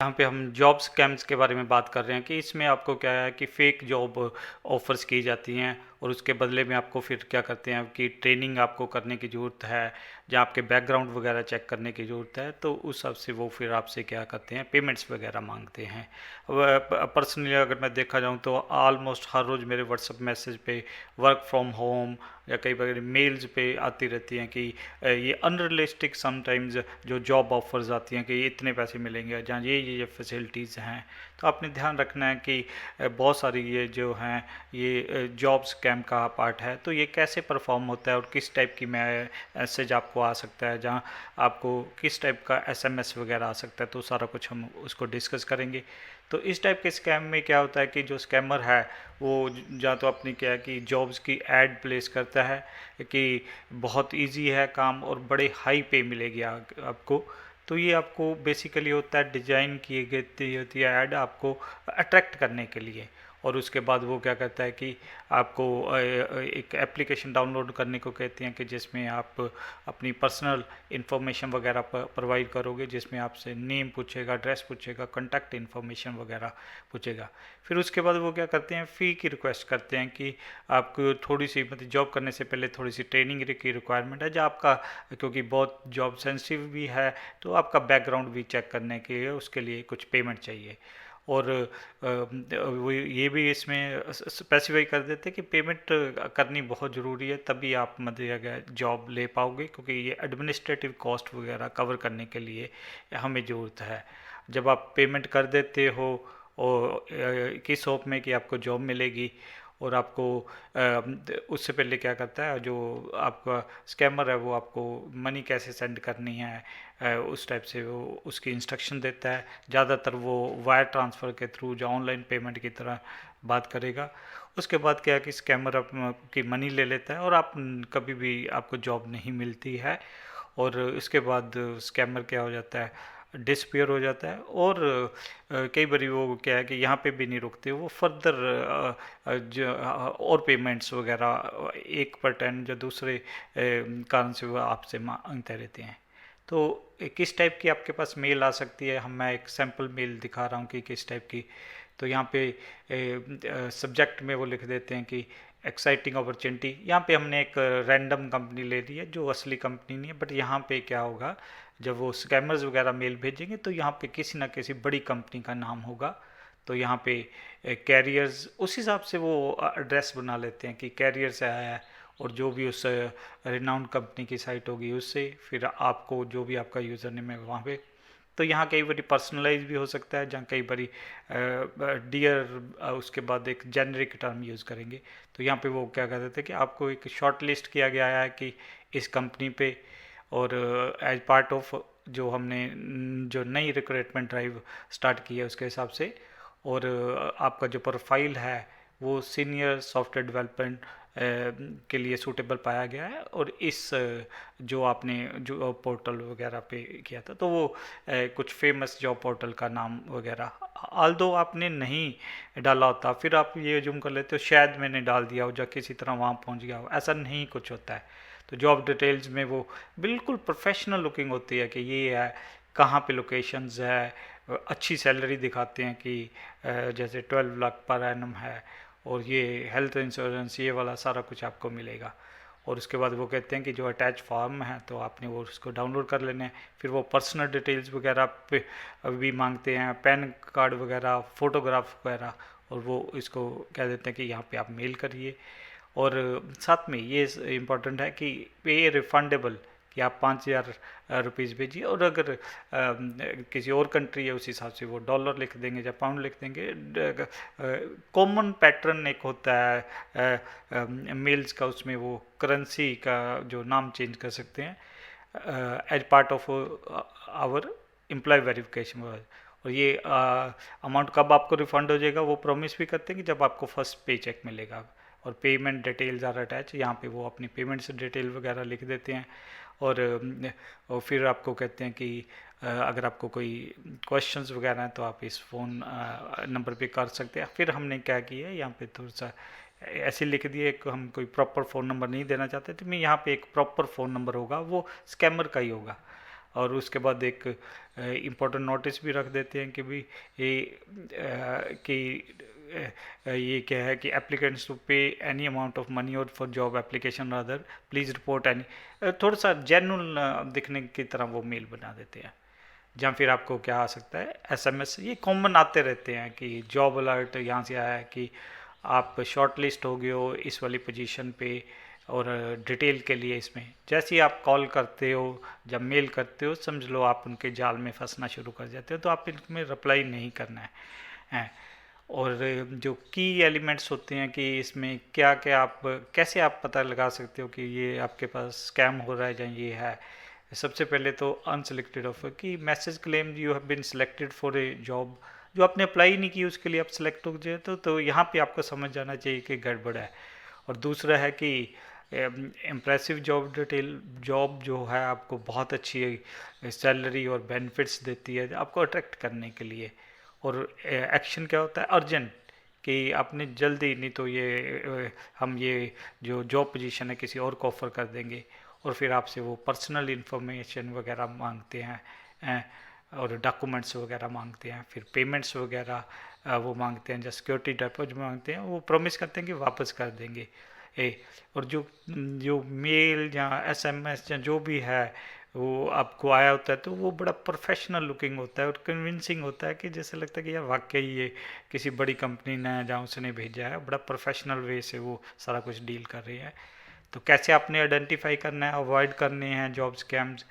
यहाँ पे हम जॉब स्कैम्स के बारे में बात कर रहे हैं कि इसमें आपको क्या है कि फ़ेक जॉब ऑफ़र्स की जाती हैं और उसके बदले में आपको फिर क्या करते हैं कि ट्रेनिंग आपको करने की ज़रूरत है, जहाँ आपके बैकग्राउंड वगैरह चेक करने की ज़रूरत है, तो उस हिसाब से वो फिर आपसे क्या करते हैं, पेमेंट्स वगैरह मांगते हैं। पर्सनली अगर मैं देखा जाऊँ तो ऑलमोस्ट हर रोज़ मेरे व्हाट्सएप मैसेज पे वर्क फ्रॉम होम या कई बार मेल्स पे आती रहती हैं कि ये अनरियलिस्टिक समटाइम्स जो जॉब ऑफर्स आती हैं कि इतने पैसे मिलेंगे जहाँ ये फैसिलिटीज़ हैं। तो आपने ध्यान रखना है कि बहुत सारी ये जो हैं ये जॉब स्कैम का पार्ट है। तो ये कैसे परफॉर्म होता है और किस टाइप की मैसेज आपको आ सकता है, जहाँ आपको किस टाइप का एसएमएस वगैरह आ सकता है, तो सारा कुछ हम उसको डिस्कस करेंगे। तो इस टाइप के स्कैम में क्या होता है कि जो स्कैमर है वो या तो अपनी क्या है कि जॉब्स की एड प्लेस करता है कि बहुत इजी है काम और बड़े हाई पे मिलेगी आपको। तो ये आपको बेसिकली होता है डिजाइन की गई होती है ऐड आपको अट्रैक्ट करने के लिए। और उसके बाद वो क्या करता है कि आपको एक एप्लीकेशन डाउनलोड करने को कहते हैं कि जिसमें आप अपनी पर्सनल इन्फॉर्मेशन वगैरह प्रोवाइड करोगे, जिसमें आपसे नेम पूछेगा, एड्रेस पूछेगा, कॉन्टैक्ट इन्फॉर्मेशन वगैरह पूछेगा। फिर उसके बाद वो क्या करते हैं, फ़ी की रिक्वेस्ट करते हैं कि आपको थोड़ी सी मतलब जॉब करने से पहले थोड़ी सी ट्रेनिंग की रिक्वायरमेंट है, जो आपका क्योंकि बहुत जॉब सेंसिटिव भी है तो आपका बैकग्राउंड भी चेक करने के लिए उसके लिए कुछ पेमेंट चाहिए। और वो ये भी इसमें स्पेसिफाई कर देते हैं कि पेमेंट करनी बहुत ज़रूरी है, तभी आप मतलब जॉब ले पाओगे, क्योंकि ये एडमिनिस्ट्रेटिव कॉस्ट वगैरह कवर करने के लिए हमें ज़रूरत है। जब आप पेमेंट कर देते हो और किस होप में कि आपको जॉब मिलेगी, और आपको उससे पहले क्या करता है जो आपका स्कैमर है वो आपको मनी कैसे सेंड करनी है उस टाइप से वो उसकी इंस्ट्रक्शन देता है। ज़्यादातर वो वायर ट्रांसफ़र के थ्रू जो ऑनलाइन पेमेंट की तरह बात करेगा। उसके बाद क्या है कि स्कैमर की मनी ले लेता है और आप कभी भी आपको जॉब नहीं मिलती है। और इसके बाद स्कैमर क्या हो जाता है, डिसपियर हो जाता है। और कई बारी वो क्या है कि यहाँ पे भी नहीं रुकते, वो फर्दर जो और पेमेंट्स वगैरह एक पर टेन जो दूसरे कारण से वो आपसे मांगते रहते हैं। तो किस टाइप की आपके पास मेल आ सकती है, हम मैं एक सैम्पल मेल दिखा रहा हूँ कि किस टाइप की। तो यहाँ पे सब्जेक्ट में वो लिख देते हैं कि एक्साइटिंग अपॉर्चुनिटी। यहाँ पे हमने एक रैंडम कंपनी ले ली है जो असली कंपनी नहीं है, बट यहाँ पे क्या होगा, जब वो स्कैमर्स वगैरह मेल भेजेंगे तो यहाँ पे किसी ना किसी बड़ी कंपनी का नाम होगा। तो यहाँ पे कैरियर्स उस हिसाब से वो एड्रेस बना लेते हैं कि कैरियर से आया है, और जो भी उस रिनाउंड कंपनी की साइट होगी उससे फिर आपको जो भी आपका यूज़र नेम है वहाँ पे। तो यहाँ कई बारी पर्सनलाइज भी हो सकता है, जहाँ कई बारी डियर उसके बाद एक जेनरिक टर्म यूज़ करेंगे। तो यहाँ पे वो क्या कर देते हैं कि आपको एक शॉर्ट लिस्ट किया गया है कि इस कंपनी पे, और एज पार्ट ऑफ जो हमने जो नई रिक्रूटमेंट ड्राइव स्टार्ट की है उसके हिसाब से। और आपका जो प्रोफाइल है वो सीनियर सॉफ्टवेयर डेवलपमेंट के लिए सूटेबल पाया गया है, और इस जो आपने जो पोर्टल वगैरह पे किया था तो वो कुछ फेमस जॉब पोर्टल का नाम वगैरह आल्दो आपने नहीं डाला होता, फिर आप ये जूम कर लेते हो शायद मैंने डाल दिया हो, जो किसी तरह वहाँ पहुँच गया हो, ऐसा नहीं कुछ होता है। तो जॉब डिटेल्स में वो बिल्कुल प्रोफेशनल लुकिंग होती है कि ये है, कहाँ पे लोकेशंस है, अच्छी सैलरी दिखाते हैं कि जैसे 12 लाख पर एनम है, और ये हेल्थ इंश्योरेंस ये वाला सारा कुछ आपको मिलेगा। और उसके बाद वो कहते हैं कि जो अटैच फॉर्म है तो आपने वो उसको डाउनलोड कर लेना है। फिर वो पर्सनल डिटेल्स वगैरह पे भी मांगते हैं, पैन कार्ड वगैरह, फ़ोटोग्राफ वगैरह, और वो इसको कह देते हैं कि यहाँ पे आप मेल करिए। और साथ में ये इम्पोर्टेंट है कि पे रिफंडेबल, कि आप 5,000 रुपीज़ भेजिए, और अगर किसी और कंट्री है उस हिसाब से वो डॉलर लिख देंगे या पाउंड लिख देंगे। कॉमन पैटर्न एक होता है मेल्स का, उसमें वो करेंसी का जो नाम चेंज कर सकते हैं as part of our employ verification. और ये अमाउंट कब आपको रिफंड हो जाएगा वो प्रॉमिस भी करते हैं कि जब आपको फर्स्ट पे चेक मिलेगा। और पेमेंट डिटेल्स आर अटैच, यहाँ पे वो अपनी पेमेंट्स डिटेल वगैरह लिख देते हैं। और फिर आपको कहते हैं कि अगर आपको कोई क्वेश्चंस वगैरह हैं तो आप इस फ़ोन नंबर पे कर सकते हैं। फिर हमने क्या किया है, यहाँ पे थोड़ा सा ऐसे लिख दिए, हम कोई प्रॉपर फ़ोन नंबर नहीं देना चाहते, तो मैं यहाँ पे एक प्रॉपर फ़ोन नंबर होगा वो स्कैमर का ही होगा। और उसके बाद एक इम्पोर्टेंट नोटिस भी रख देते हैं कि भी ये ये क्या है कि एप्लीकेंट्स टू पे एनी अमाउंट ऑफ मनी और for job application other please report any, थोड़ा सा जेन्युइन दिखने की तरह वो मेल बना देते हैं। जहाँ फिर आपको क्या आ सकता है, एसएमएस, ये कॉमन आते रहते हैं कि जॉब अलर्ट यहाँ से आया है कि आप शॉर्ट लिस्ट हो गए हो इस वाली पोजीशन पे, और डिटेल के लिए इसमें जैसे ही आप कॉल करते हो, जब मेल करते हो, समझ लो आप उनके जाल में फंसना शुरू कर जाते हो, तो आप इनमें रिप्लाई नहीं करना है। और जो की एलिमेंट्स होते हैं कि इसमें क्या क्या आप कैसे आप पता लगा सकते हो कि ये आपके पास स्कैम हो रहा है या ये है। सबसे पहले तो अनसिलेक्टेड ऑफर कि message claim you have been selected for a job, जो आपने अप्लाई नहीं की उसके लिए आप सिलेक्ट हो जाए तो यहाँ पे आपको समझ जाना चाहिए कि गड़बड़ है। और दूसरा है कि इम्प्रेसिव जॉब डिटेल, जॉब जो है आपको बहुत अच्छी सैलरी और बेनिफिट्स देती है आपको अट्रैक्ट करने के लिए। और एक्शन क्या होता है, अर्जेंट, कि आपने जल्दी, नहीं तो ये हम ये जो जॉब पोजीशन है किसी और को ऑफर कर देंगे। और फिर आपसे वो पर्सनल इन्फॉर्मेशन वगैरह मांगते हैं, और डॉक्यूमेंट्स वगैरह मांगते हैं, फिर पेमेंट्स वगैरह वो मांगते हैं, जो सिक्योरिटी डिपॉजिट मांगते हैं, वो प्रॉमिस करते हैं कि वापस कर देंगे। और जो जो मेल या एसएमएस या जो भी है वो आपको आया होता है तो वो बड़ा प्रोफेशनल लुकिंग होता है और कन्विंसिंग होता है कि जैसे लगता है कि यार वाकई ये किसी बड़ी कंपनी ने जहाँ उसने भेजा है, बड़ा प्रोफेशनल वे से वो सारा कुछ डील कर रही है। तो कैसे आपने आइडेंटिफाई करना है, अवॉइड करने हैं जॉब स्कैम्स।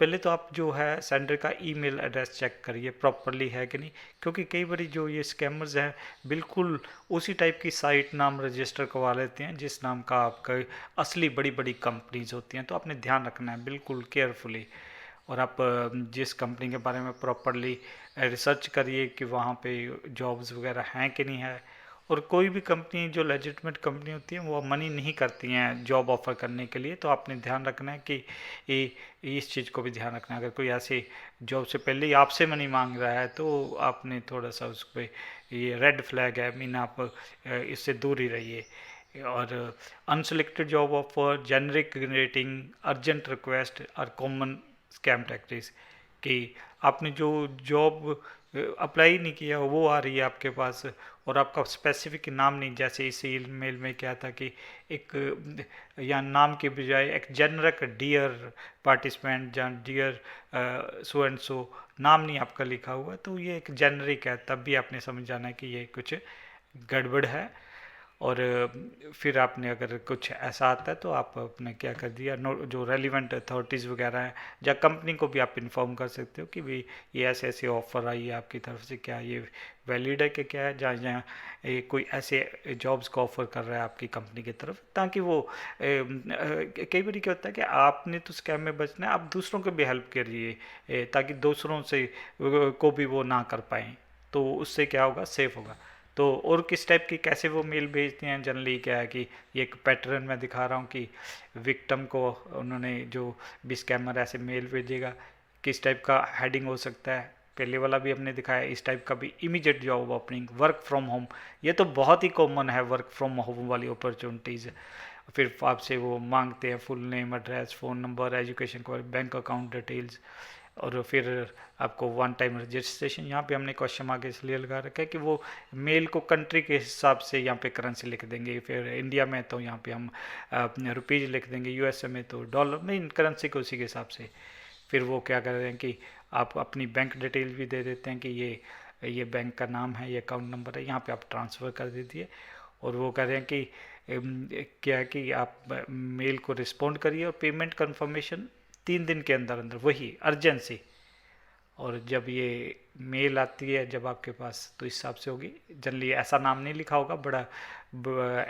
पहले तो आप जो है सेंडर का ईमेल एड्रेस चेक करिए प्रॉपरली है कि नहीं, क्योंकि कई बार जो ये स्कैमर्स हैं बिल्कुल उसी टाइप की साइट नाम रजिस्टर करवा लेते हैं जिस नाम का आपका असली बड़ी बड़ी कंपनीज होती हैं। तो आपने ध्यान रखना है बिल्कुल केयरफुली। और आप जिस कंपनी के बारे में प्रॉपरली रिसर्च करिए कि वहाँ पे जॉब्स वगैरह हैं कि नहीं है। और कोई भी कंपनी जो लेजिटमेट कंपनी होती है वो मनी नहीं करती हैं जॉब ऑफर करने के लिए, तो आपने ध्यान रखना है कि इस चीज़ को भी ध्यान रखना है। अगर कोई ऐसे जॉब से पहले ही आपसे मनी मांग रहा है तो आपने थोड़ा सा उस पर, ये रेड फ्लैग है, मीन आप इससे दूर ही रहिए। और unselected job offer, generic rating, urgent request और कॉमन स्कैम टैक्टिक्स कि आपने जो जॉब अप्लाई नहीं किया वो आ रही है आपके पास और आपका स्पेसिफिक नाम नहीं, जैसे इस ईमेल में क्या था कि एक या नाम के बजाय एक जेनरिक डियर पार्टिसिपेंट या डियर सो एंड सो, नाम नहीं आपका लिखा हुआ, तो ये एक जेनरिक है, तब भी आपने समझ जाना है कि ये कुछ गड़बड़ है। और फिर आपने अगर कुछ ऐसा आता है तो आप अपने क्या कर दिया, जो रेलिवेंट अथॉरिटीज़ वगैरह हैं या कंपनी को भी आप इन्फॉर्म कर सकते हो कि भाई ये ऐसे ऐसे ऑफ़र आई है आपकी तरफ से, क्या ये वैलिड है कि क्या है, जहाँ जहाँ कोई ऐसे जॉब्स को ऑफ़र कर रहा है आपकी कंपनी की तरफ, ताकि वो कई बार क्या होता है कि आपने तो स्कैम में बचना है, आप दूसरों को भी हेल्प करिए ताकि दूसरों से को भी वो ना कर पाएँ, तो उससे क्या होगा, सेफ होगा। तो और किस टाइप की कैसे वो मेल भेजते हैं, जनरली क्या है कि ये एक पैटर्न मैं दिखा रहा हूँ कि विक्टिम को उन्होंने जो भी स्कैमर ऐसे मेल भेजेगा, किस टाइप का हेडिंग हो सकता है, पहले वाला भी हमने दिखाया, इस टाइप का भी, immediate job opening, work from home, ये तो बहुत ही कॉमन है वर्क फ्रॉम होम वाली अपॉर्चुनिटीज़। फिर आपसे वो मांगते हैं full name, address, phone number, education को, बैंक अकाउंट डिटेल्स, और फिर आपको वन टाइम रजिस्ट्रेशन। यहाँ पे हमने क्वेश्चन मार्क इसलिए लगा रखा है कि वो मेल को कंट्री के हिसाब से यहाँ पे करेंसी लिख देंगे, फिर इंडिया में तो यहाँ पे हम रुपीज़ लिख देंगे, यूएसए में तो डॉलर में, इन करेंसी को उसी के हिसाब से। फिर वो क्या कर रहे हैं कि आप अपनी बैंक डिटेल भी दे देते हैं कि ये बैंक का नाम है, ये अकाउंट नंबर है, यहाँ पे आप ट्रांसफ़र कर दीजिए। और वो कह रहे हैं कि क्या है कि आप मेल को रिस्पॉन्ड करिए और पेमेंट कंफर्मेशन 3 दिन के अंदर अंदर, वही अर्जेंसी। और जब ये मेल आती है जब आपके पास तो इस हिसाब से होगी, जनरली ऐसा नाम नहीं लिखा होगा, बड़ा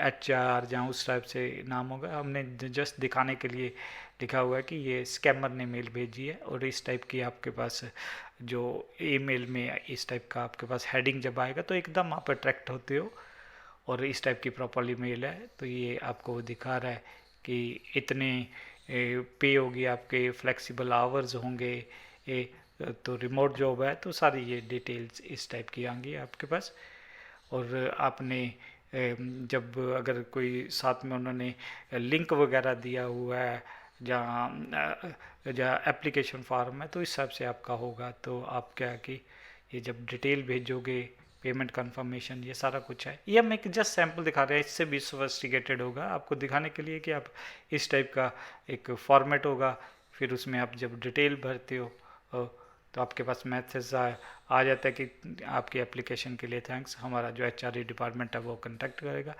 HR जहाँ उस टाइप से नाम होगा, हमने जस्ट दिखाने के लिए लिखा हुआ है कि ये स्कैमर ने मेल भेजी है। और इस टाइप की आपके पास जो ईमेल में इस टाइप का आपके पास हेडिंग जब आएगा तो एकदम आप अट्रैक्ट होते हो, और इस टाइप की प्रॉपरली मेल है तो ये आपको दिखा रहा है कि इतने पे होगी, आपके फ्लेक्सिबल आवर्स होंगे, तो रिमोट जॉब है, तो सारी ये डिटेल्स इस टाइप की आएंगी आपके पास। और आपने जब अगर कोई साथ में उन्होंने लिंक वगैरह दिया हुआ है जहाँ एप्लीकेशन फॉर्म है, तो इस हिसाब से आपका होगा। तो आप क्या कि ये जब डिटेल भेजोगे, पेमेंट कंफर्मेशन, ये सारा कुछ है। ये हम एक जस्ट सैम्पल दिखा रहे हैं, इससे भी सोफिस्टिकेटेड होगा आपको दिखाने के लिए कि आप इस टाइप का एक फॉर्मेट होगा। फिर उसमें आप जब डिटेल भरते हो तो आपके पास मैसेज आ जाता है कि आपकी एप्लीकेशन के लिए थैंक्स, हमारा जो एचआरडी डिपार्टमेंट है वो कांटेक्ट करेगा।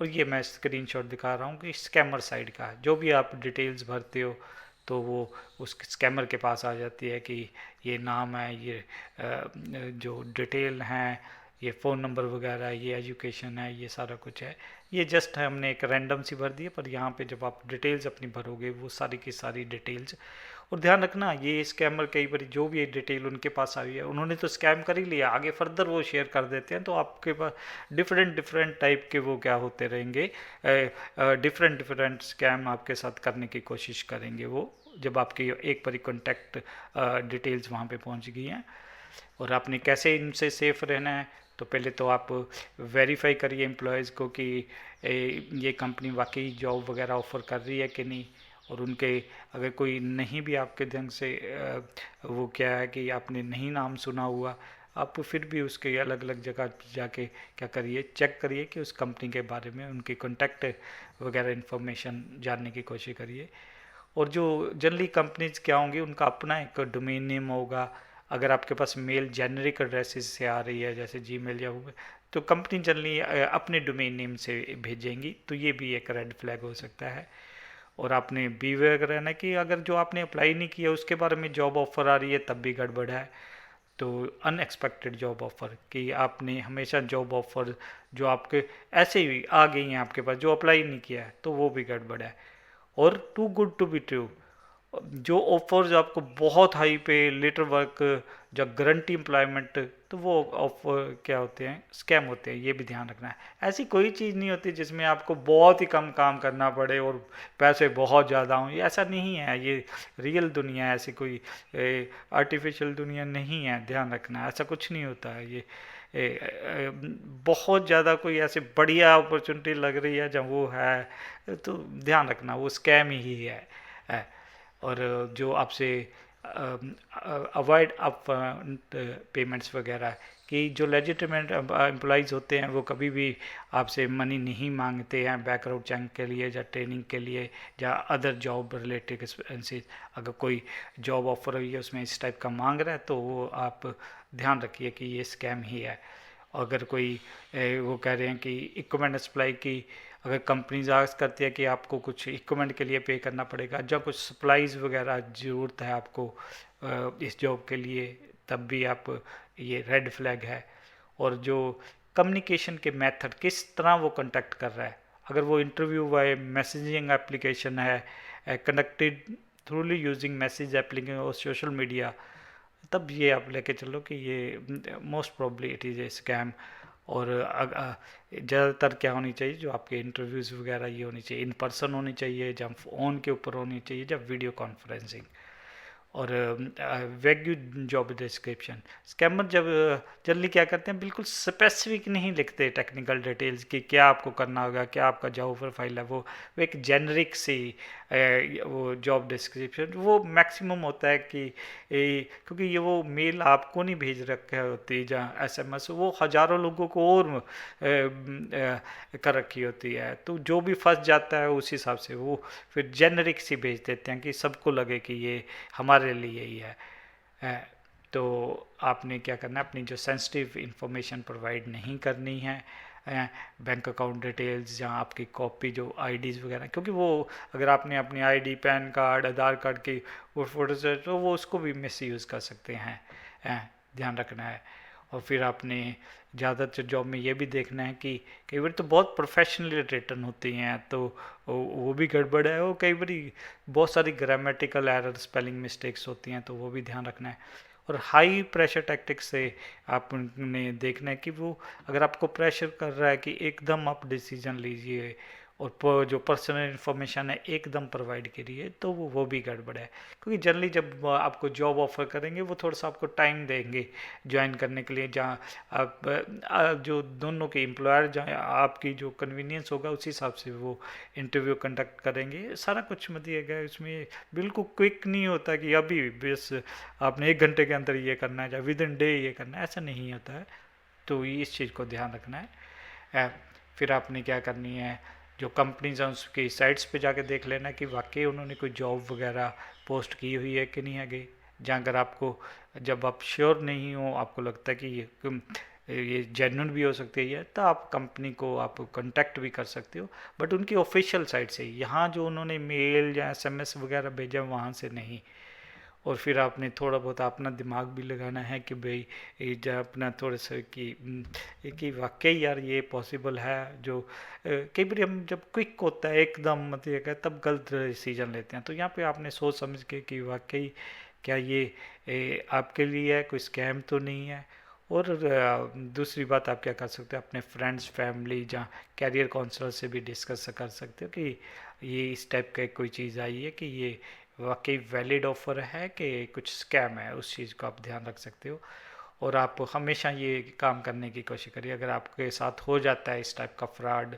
और ये मैं स्क्रीनशॉट दिखा रहा हूँ कि स्कैमर साइड का है। जो भी आप डिटेल्स भरते हो तो वो उस स्कैमर के पास आ जाती है कि ये नाम है, ये जो डिटेल हैं, ये फ़ोन नंबर वगैरह, ये एजुकेशन है, ये सारा कुछ है। ये जस्ट हमने एक रैंडम सी भर दी है, पर यहाँ पे जब आप डिटेल्स अपनी भरोगे वो सारी की सारी डिटेल्स। और ध्यान रखना, ये स्कैमर कई बार जो भी डिटेल उनके पास आई है, उन्होंने तो स्कैम कर ही लिया, आगे फर्दर वो शेयर कर देते हैं। तो आपके पास डिफरेंट डिफरेंट टाइप के वो क्या होते रहेंगे, डिफरेंट डिफरेंट स्कैम आपके साथ करने की कोशिश करेंगे वो, जब आपकी एक बारी कॉन्टैक्ट डिटेल्स वहाँ पे पहुँच गई हैं। और आपने कैसे इनसे सेफ रहना है, तो पहले तो आप वेरीफाई करिए एम्प्लॉयज़ को कि ये कंपनी वाकई जॉब वगैरह ऑफ़र कर रही है कि नहीं। और उनके अगर कोई नहीं भी आपके ढंग से वो क्या है कि आपने नहीं नाम सुना हुआ, आप फिर भी उसके अलग अलग जगह जाके क्या करिए, चेक करिए कि उस कंपनी के बारे में उनकी कॉन्टैक्ट वगैरह इन्फॉर्मेशन जानने की कोशिश करिए। और जो जनरली कंपनीज क्या होंगी, उनका अपना एक डोमेन नेम होगा। अगर आपके पास मेल जेनरिक एड्रेसेस से आ रही है जैसे जीमेल या गूगल, तो कंपनी जनरली अपने डोमेन नेम से भेजेंगी, तो ये भी एक रेड फ्लैग हो सकता है। और आपने बीवेयर रहना कि अगर जो आपने अप्लाई नहीं किया उसके बारे में जॉब ऑफर आ रही है, तब भी गड़बड़ है। तो अनएक्सपेक्टेड जॉब ऑफ़र कि आपने हमेशा जॉब ऑफ़र जो आपके ऐसे ही आ गई हैं आपके पास, जो अप्लाई नहीं किया है, तो वो भी गड़बड़ है। और too good to be true, जो ऑफर्स आपको बहुत हाई पे, लेटर वर्क, जो गारंटी एम्प्लॉयमेंट, तो वो ऑफर क्या होते हैं, स्कैम होते हैं। ये भी ध्यान रखना है। ऐसी कोई चीज़ नहीं होती जिसमें आपको बहुत ही कम काम करना पड़े और पैसे बहुत ज़्यादा हों, ये ऐसा नहीं है। ये रियल दुनिया है, ऐसी कोई आर्टिफिशियल दुनिया नहीं है। ध्यान रखना है, ऐसा कुछ नहीं होता है। ये बहुत ज़्यादा कोई ऐसी बढ़िया अपॉर्चुनिटी लग रही है जहाँ वो है, तो ध्यान रखना वो स्कैम ही है। और जो आपसे अवॉइड अप पेमेंट्स वगैरह, कि जो लेजिटिमेट एम्प्लॉइज़ होते हैं वो कभी भी आपसे मनी नहीं मांगते हैं बैकग्राउंड चेक के लिए या ट्रेनिंग के लिए या अदर जॉब रिलेटेड एक्सपेंसेस। अगर कोई जॉब ऑफर हुई है उसमें इस टाइप का मांग रहा है, तो वो आप ध्यान रखिए कि ये स्कैम ही है। अगर कोई वो कह रहे हैं कि इक्विपमेंट सप्लाई की, अगर कंपनीज आस्क करती है कि आपको कुछ इक्विपमेंट के लिए पे करना पड़ेगा, जब कुछ सप्लाईज वगैरह ज़रूरत है आपको इस जॉब के लिए, तब भी आप, ये रेड फ्लैग है। और जो कम्युनिकेशन के मेथड, किस तरह वो कंटेक्ट कर रहा है, अगर वो इंटरव्यू बाय मैसेजिंग एप्लीकेशन है कंडक्टेड थ्रूली यूजिंग मैसेज एप्लीकेशन और सोशल मीडिया, तब ये आप लेके चलो कि ये most probably it is a scam. और ज़्यादातर क्या होनी चाहिए, जो आपके इंटरव्यूज़ वगैरह ये होनी चाहिए इन पर्सन होनी चाहिए, जब फ़ोन के ऊपर होनी चाहिए, जब वीडियो कॉन्फ्रेंसिंग। और वैग्यू जॉब डिस्क्रिप्शन, स्कैमर जब जनरली क्या करते हैं, बिल्कुल स्पेसिफिक नहीं लिखते टेक्निकल डिटेल्स कि क्या आपको करना होगा, क्या आपका जॉब प्रोफाइल है। वो एक जेनरिक सी वो जॉब डिस्क्रिप्शन वो मैक्सिमम होता है कि क्योंकि ये वो मेल आपको नहीं भेज रखे होती, जहाँ एसएमएस वो हज़ारों लोगों को और कर रखी होती है, तो जो भी फंस जाता है उस हिसाब से वो फिर जेनरिक सी भेज देते हैं कि सबको लगे कि ये हमारे लिए ही है। तो आपने क्या करना है, अपनी जो सेंसिटिव इंफॉर्मेशन प्रोवाइड नहीं करनी है, बैंक अकाउंट डिटेल्स, जहाँ आपकी कॉपी जो आईडीज़ वगैरह, क्योंकि वो अगर आपने अपनी आईडी, पैन कार्ड, आधार कार्ड की वो फोटो से, तो वो उसको भी मिस यूज़ कर सकते हैं। ध्यान रखना है। और फिर आपने ज़्यादातर जॉब में ये भी देखना है कि कई बार तो बहुत प्रोफेशनली रिटर्न होती हैं, तो वो भी गड़बड़ है। और कई बार बहुत सारी ग्रामेटिकल एरर, स्पेलिंग मिस्टेक्स होती हैं, तो वो भी ध्यान रखना है। और हाई प्रेशर टैक्टिक्स से आपने देखना है कि वो अगर आपको प्रेशर कर रहा है कि एकदम आप डिसीजन लीजिए और जो पर्सनल इन्फॉर्मेशन है एकदम प्रोवाइड करिए, तो वो भी गड़बड़ है। क्योंकि जनरली जब आपको जॉब ऑफर करेंगे वो थोड़ा सा आपको टाइम देंगे ज्वाइन करने के लिए, जहाँ आप जो दोनों के एम्प्लॉयर जहाँ आपकी जो कन्वीनियंस होगा उस हिसाब से वो इंटरव्यू कंडक्ट करेंगे। सारा कुछ मत दिएगा इसमें, बिल्कुल क्विक नहीं होता कि अभी बस आपने 1 घंटे के अंदर ये करना है या विद इन डे ये करना है, ऐसा नहीं होता है। तो इस चीज़ को ध्यान रखना है। अ, फिर आपने क्या करनी है, जो कंपनीज हैं उसकी साइट्स पे जाके देख लेना कि वाकई उन्होंने कोई जॉब वगैरह पोस्ट की हुई है कि नहीं है। जहाँ अगर आपको, जब आप श्योर नहीं हो, आपको लगता है कि ये जेन्युइन भी हो सकती है, तो आप कंपनी को आप कांटेक्ट भी कर सकते हो, बट उनकी ऑफिशियल साइट से ही। यहाँ जो उन्होंने मेल या एसएमएस वगैरह भेजा वहाँ से नहीं। और फिर आपने थोड़ा बहुत अपना दिमाग भी लगाना है कि भाई ये जो अपना थोड़ा सा कि वाकई यार ये पॉसिबल है। जो कई बार हम जब क्विक होता है एकदम मतलब तब गलत डिसीजन लेते हैं। तो यहाँ पे आपने सोच समझ के कि वाकई क्या ये आपके लिए है, कोई स्कैम तो नहीं है। और दूसरी बात आप क्या कर सकते हो, अपने फ्रेंड्स फैमिली जहाँ कैरियर काउंसलर से भी डिस्कस कर सकते हो कि ये इस टाइप का कोई चीज़ आई है कि ये वाकई वैलिड ऑफर है कि कुछ स्कैम है, उस चीज़ को आप ध्यान रख सकते हो। और आप हमेशा ये काम करने की कोशिश करिए, अगर आपके साथ हो जाता है इस टाइप का फ्रॉड,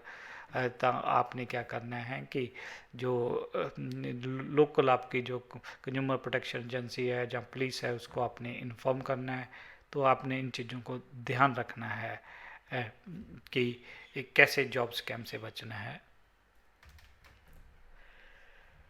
तो आपने क्या करना है कि जो लोकल आपकी जो कंज्यूमर प्रोटेक्शन एजेंसी है, जहाँ पुलिस है, उसको आपने इन्फॉर्म करना है। तो आपने इन चीज़ों को ध्यान रखना है कि कैसे जॉब स्कैम से बचना है।